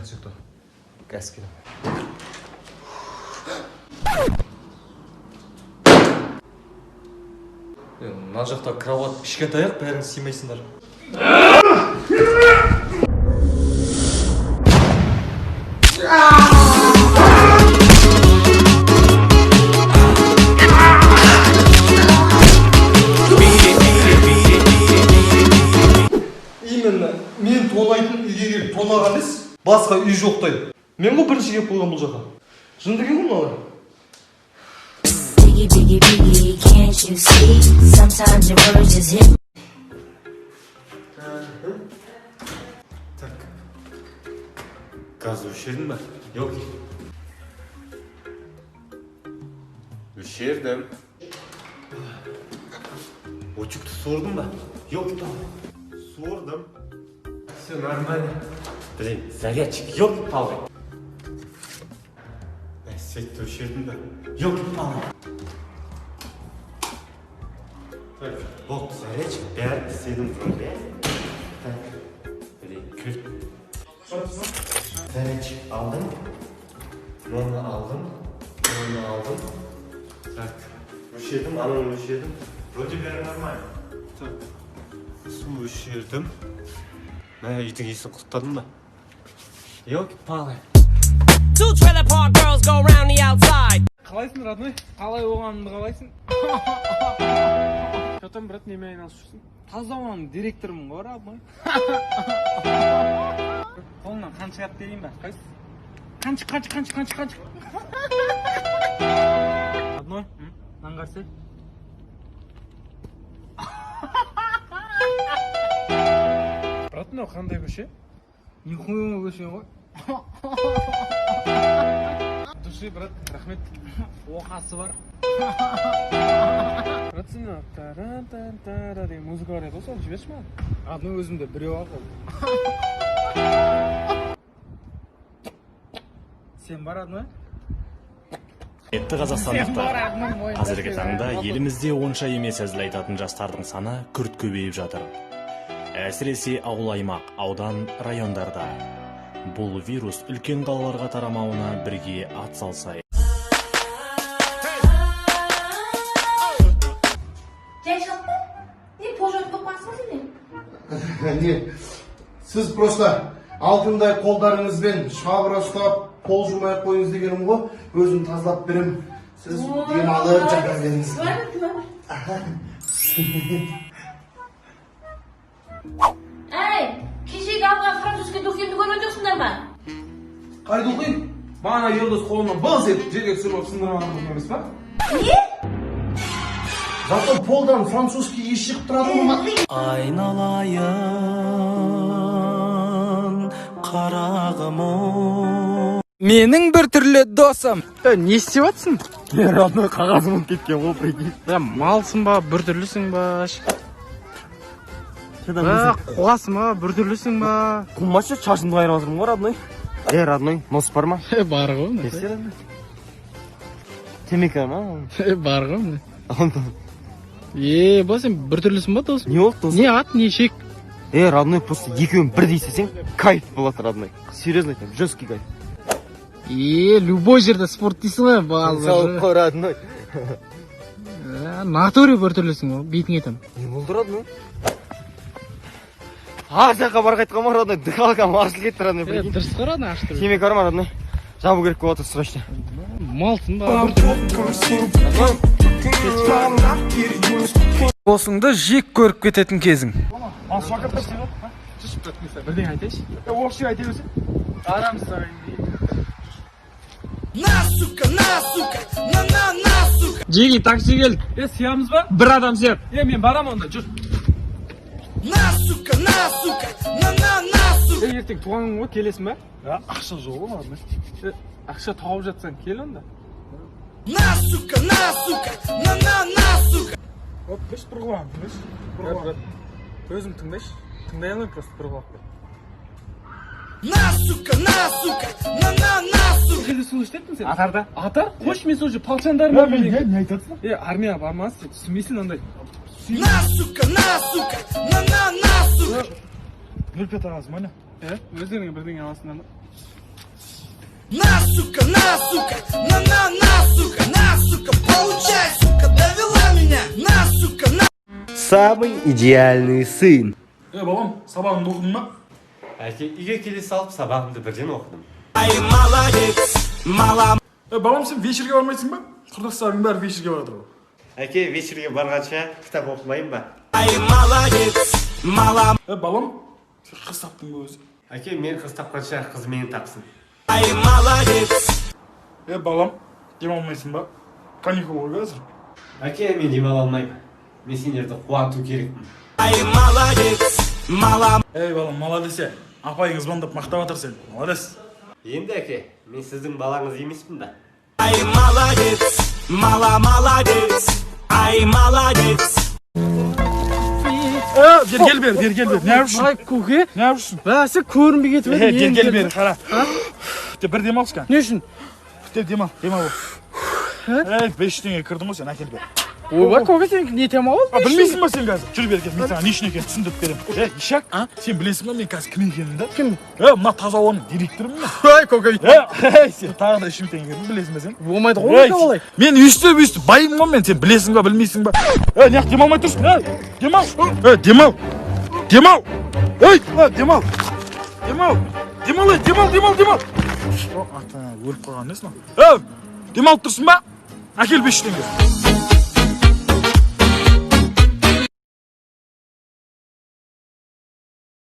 жақта газ келем. Мына жақта кровать кішкентаяқ, бәріңіз сыймайсыңдар. Именно мен тонайтын үйге келіп тонаған емес, басқа үй жоқтайды. Мен ғой бірінші келіп қойған бұл жаққа. Жынды екен ғой мыналар. Biggie, can't you see? Sometimes your words just hit me. Так. Gaz өшірдің ба? Yok. Өшірдім. Очукты суырдың ба? Yok. Суырдым. Все нормально. Блин, зарядчик ёлки-палы. Светті өшірдің ба? Ёлки-палы. Так, болды, зарядчик бәрі істедім ғой. Так, блин, кілт. Зарядчик алдым. Оны алдым. Так, өшірдім, ананы өшірдім. Вроде бәрі нормально. Так, су өшірдім. Мә, үйдің есін құттадым ба? Ёлки-палы. Two trailer park girls go round the outside. Қалайсың, родной? Қалай оғанымды қалайсың? Шатан, брат, неме айналысып жүрсің? Тазаманың директорымын ғой, родной. Қолыңнан қан шығады дейін ба? Қайсы? Қанчы. Родной, нан қарсы? Брат, мынау қандай көше? Нихуя көше ғой. Души, брат, рахмет. Оқасы бар. Брат, сен та-ра-та-та-ра деген музыка бар еді ғой, соны жіберші маған. Адны өзімде біреу ақ ол. Сен бар адны? Етті қазақстандықтар, қазіргі таңда елімізде онша емес әзіл айтатын жастардың саны күрт көбейіп жатыр. Әсіресе ауыл аймақ, аудан, райондарда. Бұл вирус үлкен қалаларға тарамауына бірге ат салсай. Не, сіз просто алтындай қолдарыңызбен шабыра ұстап, қол жумай қойыңыз дегенім ғой, өзім тазалап берем. Сіз ден алып жатыр дедіңіз. Эй, кешегі алған французский документті көріп өтесіңдер ма? Қайды оқиын? Бағана елдос қолынан быз етіп жерге түсіріп сындырмаған емес па? Не? Зато полдан французский еш шығып тұрады ма? Айналайын қарағым. Менің бір түрлі досым. Не істеп жатсың? Родной қағазым кеткен ғой, прикинь. Малсың ба, бір түрлісің ба? Қуасың ба, бір түрлісің ба? Құмашы шашымды қайырып жатырмын ғой, родной. Родной, нос бар ма? Бар ғой. Темекі ма? Бар ғой. Ба, сен бір түрлісің ба, досым? Не болды, досым? Не ат, не шек? Родной, просто екеуін бірдей істесең, кайф болады, родной. Серьезно айтамын, жесткий кайф. Любой жерде спорт дейсің ғой, Салып қой, родной. Натуре бір түрлісің ғой, бетің етім. Не болды, родной? Жаққа бар қайтқан ма, родной? Дықалған асыл кетті, родной, прикинь. Дұрыс қой, родной, ашты. Темекі бар ма, родной? Жабу керек болып отыр, срочно. Малсың ба, бір түрлісің. Досыңды жек көріп кететін кезің. Бірден айтайшы. Оқшы айтай берсең. Арамсың. Жеги, такси келді. Сиямыз ба? Бір адам сияп. Мен барам онда, жүр. Ертең туғаның ғой, келесің ба? Ақша жоқ ғой, маған. Ақша тауып жатсаң, кел онда. Оп, беш бір құлағым, беш. Өзім тыңдайшы. Тыңдай алмай просто бір құлақпен. Қайда сол іштеттің сен? Атарда. Атар? Қош, мен сол же палчандарым. Не айтатсың? Армияға бармасың, түсінбейсің андай. Нөл пет аласың ба, не? Өздеріңе бірдеңе аласыңдар ма? На, сука, получай, сука, довела меня. На, сука, на. Самый идеальный сын. Балам, сабағыңды оқыдың ба? Әке, үйге келе салып сабағымды бірден оқыдым. Балам, сен вечерге бармайсың ба? Құрдастарың бәрі вечерге барады ғой. Әке, вечерге барғанша кітап оқымайын ба? Балам, сен қыз таптың ба өзі? Әке, мен қыз тапқанша қыз мені тапсын. Балам, демалмайсың ба? Каникул ғой қазір. Әке, мен демала алмаймын. Мен сендерді қуанту керекпін. Балам, молодец. Апайың звондап мақтап жатыр сен. Молодец. Енді әке, мен сіздің балаңыз емеспін ба? Бер. Не yapıyorsun? Ay koku. Ne yapıyorsun? Ben size körünbü getirmedim. Gel beri, қара. Bir demal çıkan. Ne için? Demal bu. 5 tane kırdın o sen, әкел бер. Oyba koku sen ne tema oldu? Bilmейсің ба сен қазір? Жүр бері кел, мен саған не үшін екенін түсіндіріп беремін. Ишак, сен білесің ба мен қазір кім екенімді? Кім? Мына таза ауаның директорымын мен. Ay koku. Сен тағы да ішім теңгердің, білесің ба сен? Болмайды ғой қалай? Мен өйстіп байым ғой мен, сен білесің ба, білмейсің ба? Неғып демалмай тұрсың? Демал. Демал. Ата, өліп қалған несін? Демалып тұрсың ба? Әкел 5 теңге.